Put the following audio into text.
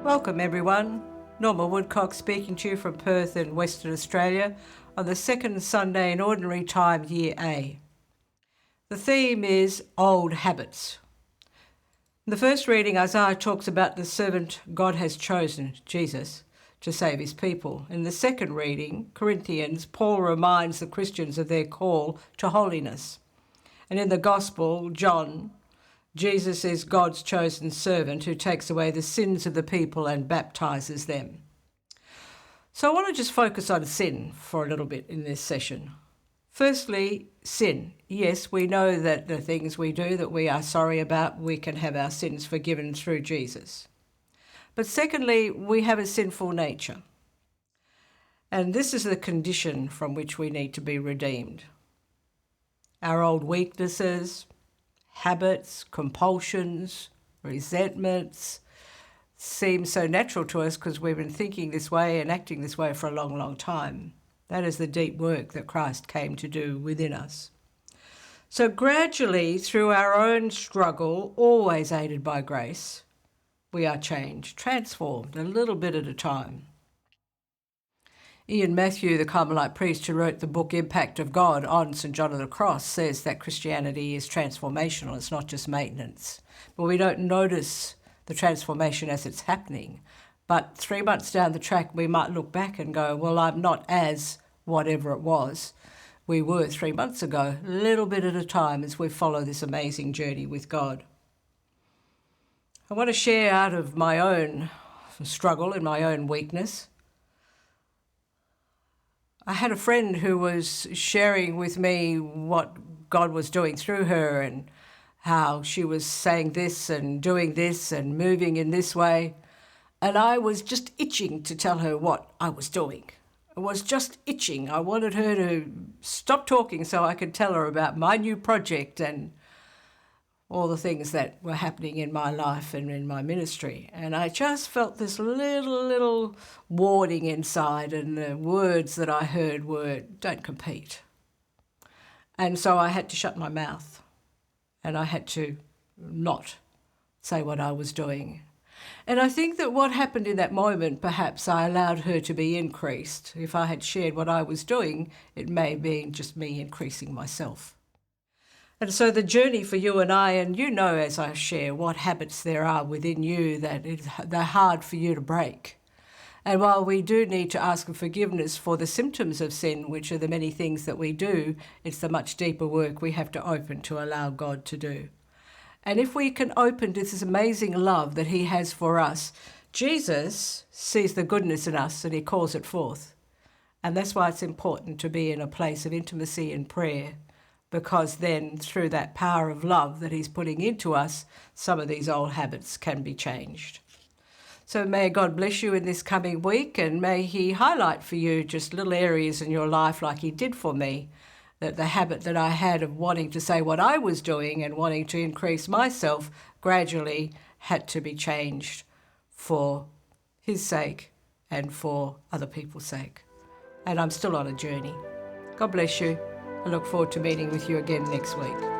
Welcome everyone. Norma Woodcock speaking to you from Perth in Western Australia on the second Sunday in Ordinary Time, Year A. The theme is Old Habits. In the first reading, Isaiah talks about the servant God has chosen, Jesus, to save his people. In the second reading, Corinthians, Paul reminds the Christians of their call to holiness. And in the Gospel, John, Jesus is God's chosen servant who takes away the sins of the people and baptizes them. So I want to just focus on sin for a little bit in this session. Firstly, sin. Yes, we know that the things we do that we are sorry about, we can have our sins forgiven through Jesus. But secondly, we have a sinful nature. And this is the condition from which we need to be redeemed. Our old weaknesses, habits, compulsions, resentments seem so natural to us because we've been thinking this way and acting this way for a long, long time. That is the deep work that Christ came to do within us. So gradually, through our own struggle, always aided by grace, we are changed, transformed, a little bit at a time. Ian Matthew, the Carmelite priest who wrote the book Impact of God on St. John of the Cross, says that Christianity is transformational, it's not just maintenance. But we don't notice the transformation as it's happening. But 3 months down the track, we might look back and go, well, I'm not as whatever it was we were 3 months ago, a little bit at a time as we follow this amazing journey with God. I want to share out of my own struggle and my own weakness. I had a friend who was sharing with me what God was doing through her and how she was saying this and doing this and moving in this way. And I was just itching to tell her what I was doing. I was just itching. I wanted her to stop talking so I could tell her about my new project and all the things that were happening in my life and in my ministry. And I just felt this little warning inside, and the words that I heard were, don't compete. And so I had to shut my mouth and I had to not say what I was doing. And I think that what happened in that moment, perhaps I allowed her to be increased. If I had shared what I was doing, it may have been just me increasing myself. And so the journey for you and I, and you know as I share what habits there are within you that they're hard for you to break. And while we do need to ask for forgiveness for the symptoms of sin, which are the many things that we do, it's the much deeper work we have to open to allow God to do. And if we can open to this amazing love that he has for us, Jesus sees the goodness in us and he calls it forth. And that's why it's important to be in a place of intimacy and prayer, because then through that power of love that he's putting into us, some of these old habits can be changed. So may God bless you in this coming week, and may he highlight for you just little areas in your life like he did for me, that the habit that I had of wanting to say what I was doing and wanting to increase myself gradually had to be changed for his sake and for other people's sake. And I'm still on a journey. God bless you. I look forward to meeting with you again next week.